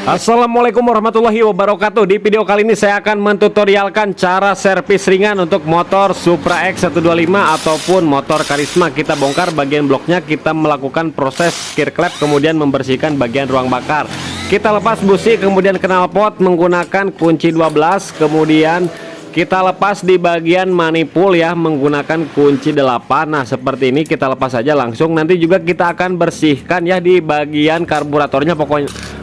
Assalamualaikum warahmatullahi wabarakatuh. Di video kali ini saya akan mentutorialkan cara servis ringan untuk motor Supra X 125 ataupun motor Karisma. Kita bongkar bagian bloknya, kita melakukan proses gear clap, kemudian membersihkan bagian ruang bakar. Kita lepas busi, kemudian knalpot menggunakan kunci 12, kemudian kita lepas di bagian manifold ya menggunakan kunci 8. Nah, seperti ini kita lepas saja langsung. Nanti juga kita akan bersihkan ya di bagian karburatornya,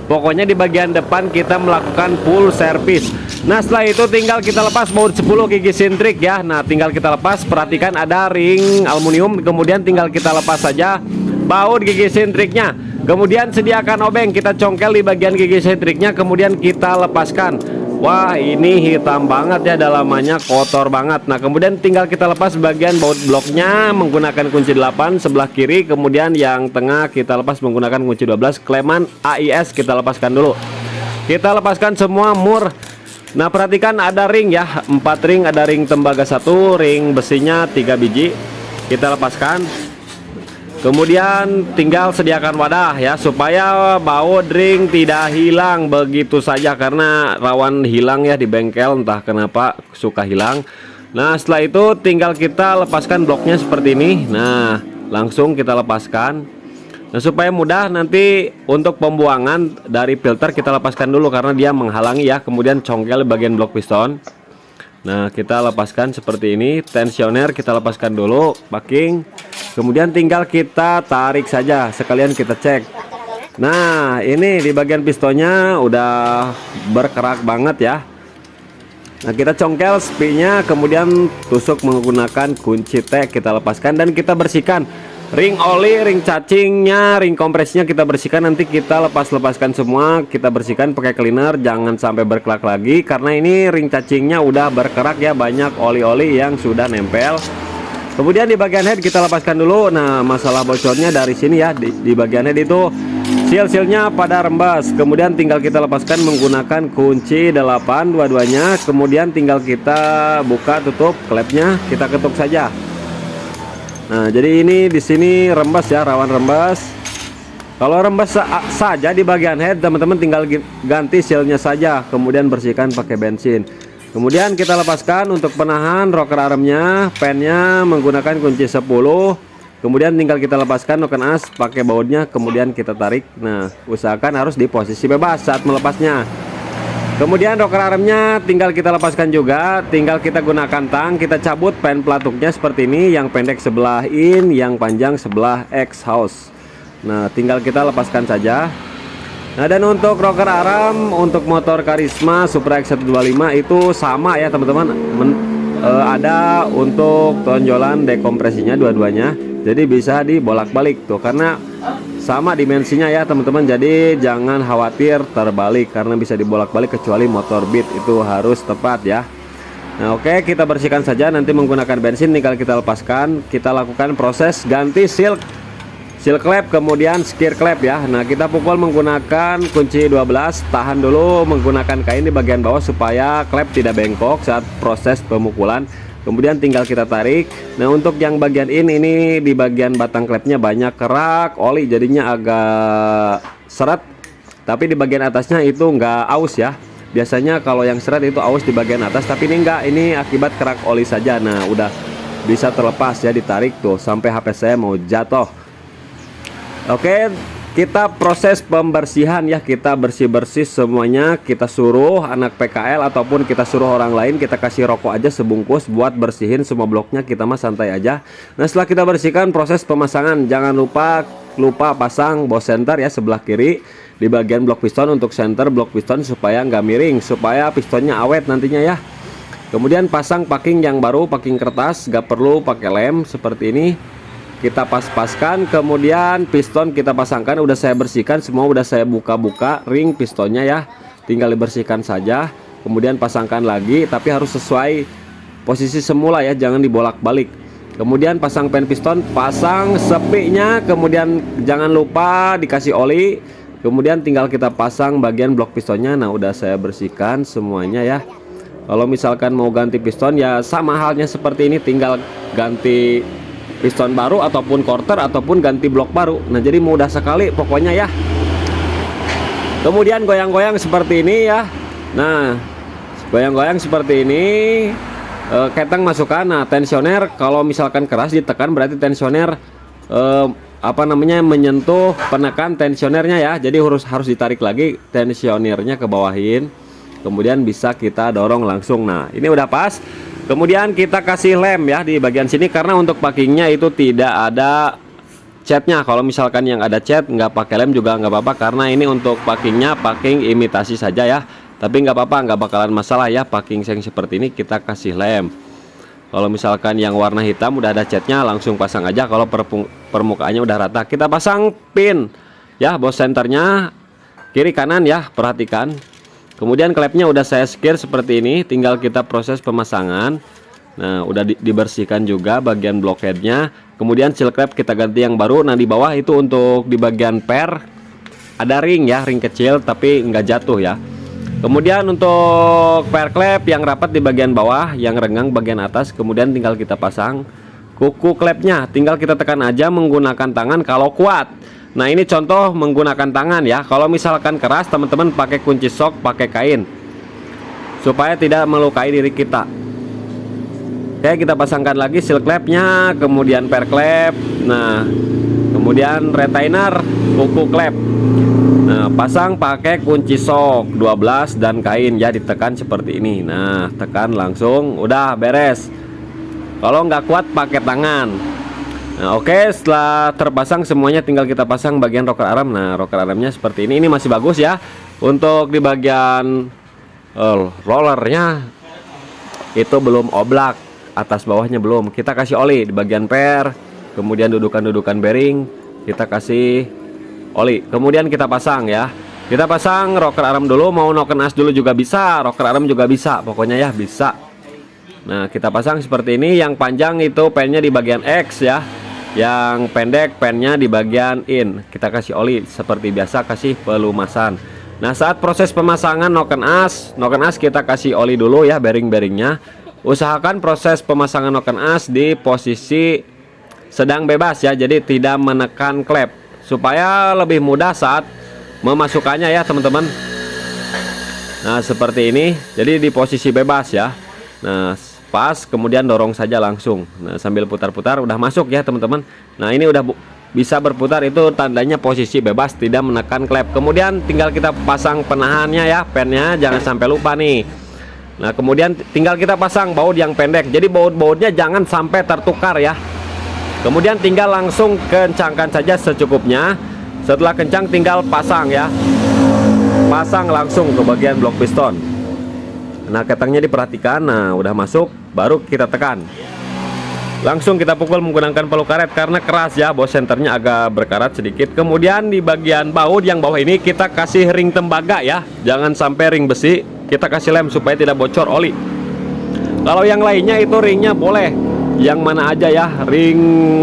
pokoknya di bagian depan kita melakukan full service. Nah, setelah itu tinggal kita lepas baut 10 gigi sintrik ya. Nah, tinggal kita lepas, perhatikan ada ring aluminium, kemudian tinggal kita lepas saja baut gigi sintriknya. Kemudian sediakan obeng, kita congkel di bagian gigi sintriknya, kemudian kita lepaskan. Wah, ini hitam banget ya, dalamannya kotor banget. Nah, kemudian tinggal kita lepas bagian baut bloknya menggunakan kunci 8 sebelah kiri, kemudian yang tengah kita lepas menggunakan kunci 12. Kleman AIS kita lepaskan dulu. Kita lepaskan semua mur. Nah, perhatikan ada ring ya, 4 ring, ada ring tembaga 1, ring besinya 3 biji. Kita lepaskan. Kemudian tinggal sediakan wadah ya, supaya baut ring tidak hilang begitu saja, karena rawan hilang ya di bengkel, entah kenapa suka hilang. Nah, setelah itu tinggal kita lepaskan bloknya seperti ini. Nah, langsung kita lepaskan. Nah, supaya mudah nanti untuk pembuangan dari filter kita lepaskan dulu karena dia menghalangi ya. Kemudian congkel bagian blok piston. Nah, kita lepaskan seperti ini. Tensioner kita lepaskan dulu, packing. Kemudian tinggal kita tarik saja, sekalian kita cek. Nah, ini di bagian pistonnya udah berkerak banget ya. Nah, kita congkel spinya, kemudian tusuk menggunakan kunci T, kita lepaskan dan kita bersihkan. Ring oli, ring cacingnya, ring kompresnya kita bersihkan. Nanti kita lepaskan semua, kita bersihkan pakai cleaner, jangan sampai berkelak lagi karena ini ring cacingnya udah berkerak ya, banyak oli-oli yang sudah nempel. Kemudian di bagian head kita lepaskan dulu. Nah, masalah bocornya dari sini ya, di bagian head itu seal-sealnya pada rembas. Kemudian tinggal kita lepaskan menggunakan kunci 8 dua-duanya. Kemudian tinggal kita buka tutup klepnya, kita ketuk saja. Nah, jadi ini di sini rembas ya, rawan rembas. Kalau rembas saja di bagian head, teman-teman tinggal ganti sealnya saja, kemudian bersihkan pakai bensin. Kemudian kita lepaskan untuk penahan rocker armnya, pennya menggunakan kunci 10. Kemudian tinggal kita lepaskan noken as pakai bautnya, kemudian kita tarik. Nah, usahakan harus di posisi bebas saat melepasnya. Kemudian rocker armnya tinggal kita lepaskan juga, tinggal kita gunakan tang, kita cabut pen pelatuknya seperti ini, yang pendek sebelah in, yang panjang sebelah exhaust. Nah, tinggal kita lepaskan saja. Nah, dan untuk rocker arm untuk motor Karisma Supra X 125 itu sama ya teman-teman, ada untuk tonjolan dekompresinya dua-duanya, jadi bisa dibolak-balik tuh karena sama dimensinya ya teman-teman. Jadi jangan khawatir terbalik karena bisa dibolak-balik, kecuali motor Beat itu harus tepat ya. Nah, oke, kita bersihkan saja, nanti menggunakan bensin tinggal kita lepaskan. Kita lakukan proses ganti seal clap, kemudian gear clap ya. Nah, kita pukul menggunakan kunci 12, tahan dulu menggunakan kain di bagian bawah supaya klep tidak bengkok saat proses pemukulan. Kemudian tinggal kita tarik. Nah, untuk yang bagian ini di bagian batang klepnya banyak kerak oli, jadinya agak seret. Tapi di bagian atasnya itu enggak aus ya. Biasanya kalau yang seret itu aus di bagian atas, tapi ini enggak, ini akibat kerak oli saja. Nah, udah bisa terlepas ya, ditarik tuh sampai HP saya mau jatuh. Oke, kita proses pembersihan ya, kita bersih-bersih semuanya. Kita suruh anak PKL ataupun kita suruh orang lain, kita kasih rokok aja sebungkus buat bersihin semua bloknya, kita mah santai aja. Nah, setelah kita bersihkan, proses pemasangan, jangan lupa pasang bos center ya sebelah kiri di bagian blok piston untuk center blok piston supaya nggak miring, supaya pistonnya awet nantinya ya. Kemudian pasang packing yang baru, packing kertas, nggak perlu pakai lem seperti ini. Kita pas-paskan, kemudian piston kita pasangkan, udah saya bersihkan semua, udah saya buka-buka ring pistonnya ya, tinggal dibersihkan saja. Kemudian pasangkan lagi, tapi harus sesuai posisi semula ya, jangan dibolak-balik. Kemudian pasang pen piston, pasang sepinya, kemudian jangan lupa dikasih oli. Kemudian tinggal kita pasang bagian blok pistonnya. Nah, udah saya bersihkan semuanya ya. Kalau misalkan mau ganti piston ya sama halnya seperti ini, tinggal ganti piston baru ataupun quarter ataupun ganti blok baru. Nah, jadi mudah sekali pokoknya ya. Kemudian goyang-goyang seperti ini ya. Nah, goyang-goyang seperti ini. Ketang masukkan. Nah, tensioner kalau misalkan keras ditekan berarti tensioner menyentuh penekan tensionernya ya. Jadi harus ditarik lagi tensionernya ke bawahin. Kemudian bisa kita dorong langsung. Nah, ini udah pas. Kemudian kita kasih lem ya di bagian sini karena untuk packingnya itu tidak ada catnya. Kalau misalkan yang ada cat nggak pakai lem juga nggak apa-apa karena ini untuk packingnya packing imitasi saja ya. Tapi nggak apa-apa, nggak bakalan masalah ya packing yang seperti ini kita kasih lem. Kalau misalkan yang warna hitam udah ada catnya langsung pasang aja. Kalau permukaannya udah rata kita pasang pin ya, bos senternya kiri kanan ya, perhatikan. Kemudian klepnya udah saya sekir seperti ini, tinggal kita proses pemasangan. Nah, udah dibersihkan juga bagian blockheadnya. Kemudian seal klep kita ganti yang baru. Nah, di bawah itu untuk di bagian per ada ring ya, ring kecil tapi nggak jatuh ya. Kemudian untuk per klep yang rapat di bagian bawah, yang renggang bagian atas. Kemudian tinggal kita pasang kuku klepnya, tinggal kita tekan aja menggunakan tangan kalau kuat. Nah, ini contoh menggunakan tangan ya. Kalau misalkan keras, teman-teman pakai kunci sok, pakai kain supaya tidak melukai diri kita. Oke, kita pasangkan lagi seal klepnya, kemudian per klep. Nah, kemudian retainer kuku klep. Nah, pasang pakai kunci sok 12 dan kain ya, ditekan seperti ini. Nah, tekan langsung, udah beres. Kalau nggak kuat pakai tangan. Nah, oke, setelah terpasang semuanya tinggal kita pasang bagian rocker arm. Nah, rocker armnya seperti ini masih bagus ya. Untuk di bagian rollernya itu belum oblak, atas bawahnya belum. Kita kasih oli di bagian per, kemudian dudukan-dudukan bearing kita kasih oli. Kemudian kita pasang ya. Kita pasang rocker arm dulu, mau noken as dulu juga bisa, rocker arm juga bisa, pokoknya ya bisa. Nah, kita pasang seperti ini. Yang panjang itu pennya di bagian X ya, yang pendek pennya di bagian in. Kita kasih oli seperti biasa, kasih pelumasan. Nah, saat proses pemasangan noken as kita kasih oli dulu ya, bearing-bearingnya. Usahakan proses pemasangan noken as di posisi sedang bebas ya, jadi tidak menekan klep supaya lebih mudah saat memasukkannya ya teman-teman. Nah, seperti ini, jadi di posisi bebas ya. Nah, pas, kemudian dorong saja langsung. Nah, sambil putar-putar udah masuk ya teman-teman. Nah, ini udah bisa berputar, itu tandanya posisi bebas, tidak menekan klep. Kemudian tinggal kita pasang penahannya ya, pennya jangan sampai lupa nih. Nah, kemudian tinggal kita pasang baut yang pendek, jadi baut-bautnya jangan sampai tertukar ya. Kemudian tinggal langsung kencangkan saja secukupnya. Setelah kencang tinggal pasang ya, pasang langsung ke bagian blok piston. Nah, ketangnya diperhatikan. Nah, udah masuk, baru kita tekan. Langsung kita pukul menggunakan palu karet karena keras ya, bos senternya agak berkarat sedikit. Kemudian di bagian baut yang bawah ini kita kasih ring tembaga ya, jangan sampai ring besi. Kita kasih lem supaya tidak bocor oli. Kalau yang lainnya itu ringnya boleh yang mana aja ya, ring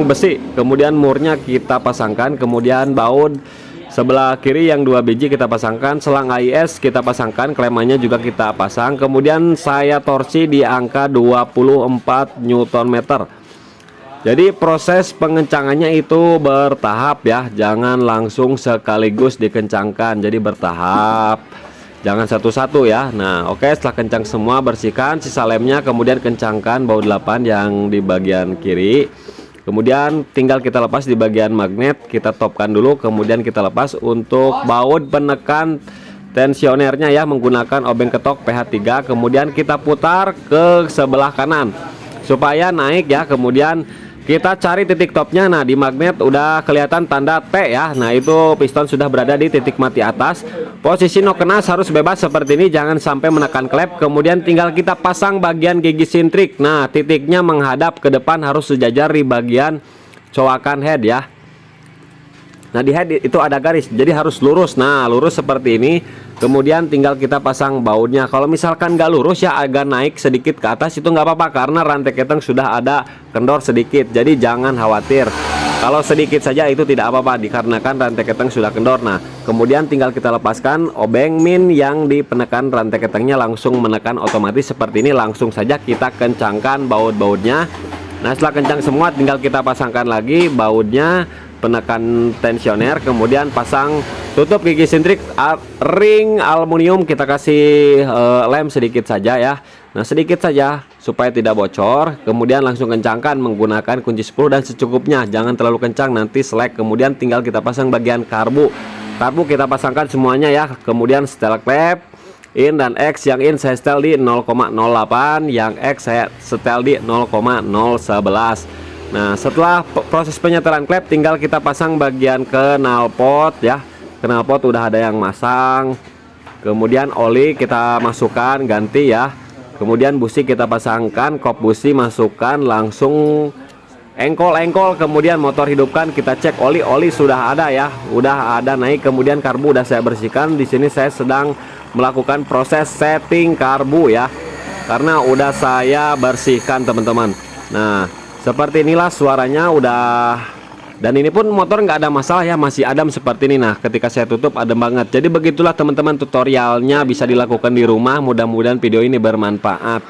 besi. Kemudian murnya kita pasangkan, kemudian baut sebelah kiri yang 2 biji kita pasangkan, selang AIS kita pasangkan, klemannya juga kita pasang. Kemudian saya torsi di angka 24 Nm. Jadi proses pengencangannya itu bertahap ya, jangan langsung sekaligus dikencangkan, jadi bertahap, jangan satu-satu ya. Nah, oke, setelah kencang semua bersihkan sisa lemnya, kemudian kencangkan baut 8 yang di bagian kiri. Kemudian tinggal kita lepas di bagian magnet, kita topkan dulu, kemudian kita lepas untuk baut penekan tensionernya ya, menggunakan obeng ketok PH3. Kemudian kita putar ke sebelah kanan supaya naik ya. Kemudian kita cari titik topnya. Nah, di magnet udah kelihatan tanda T ya. Nah, itu piston sudah berada di titik mati atas. Posisi noken as harus bebas seperti ini, jangan sampai menekan klep. Kemudian tinggal kita pasang bagian gigi sintrik. Nah, titiknya menghadap ke depan, harus sejajar di bagian coakan head ya. Nah, di head itu ada garis, jadi harus lurus. Nah, lurus seperti ini. Kemudian tinggal kita pasang bautnya. Kalau misalkan nggak lurus ya, agak naik sedikit ke atas, itu nggak apa-apa karena rantai keteng sudah ada kendor sedikit. Jadi jangan khawatir. Kalau sedikit saja itu tidak apa-apa dikarenakan rantai keteng sudah kendor. Nah, kemudian tinggal kita lepaskan obeng min yang di penekan rantai ketengnya, langsung menekan otomatis seperti ini. Langsung saja kita kencangkan baut-bautnya. Nah, setelah kencang semua tinggal kita pasangkan lagi bautnya. penekan tensioner, kemudian pasang tutup gigi sintrik ring aluminium, kita kasih lem sedikit saja ya. Nah, sedikit saja supaya tidak bocor. Kemudian langsung kencangkan menggunakan kunci 10 dan secukupnya, jangan terlalu kencang nanti selek. Kemudian tinggal kita pasang bagian karbu kita pasangkan semuanya ya. Kemudian setel klep in dan X, yang in saya setel di 0,08, yang X saya setel di 0,011. Nah, setelah proses penyetelan klep tinggal kita pasang bagian knalpot ya. Knalpot udah ada yang masang. Kemudian oli kita masukkan ganti ya. Kemudian busi kita pasangkan, kop busi masukkan, langsung engkol. Kemudian motor hidupkan, kita cek oli sudah ada ya. Udah ada naik. Kemudian karbu udah saya bersihkan. Di sini saya sedang melakukan proses setting karbu ya. Karena udah saya bersihkan teman-teman. Nah, seperti inilah suaranya udah, dan ini pun motor nggak ada masalah ya, masih adem seperti ini. Nah, ketika saya tutup adem banget. Jadi begitulah teman-teman tutorialnya, bisa dilakukan di rumah. Mudah-mudahan video ini bermanfaat.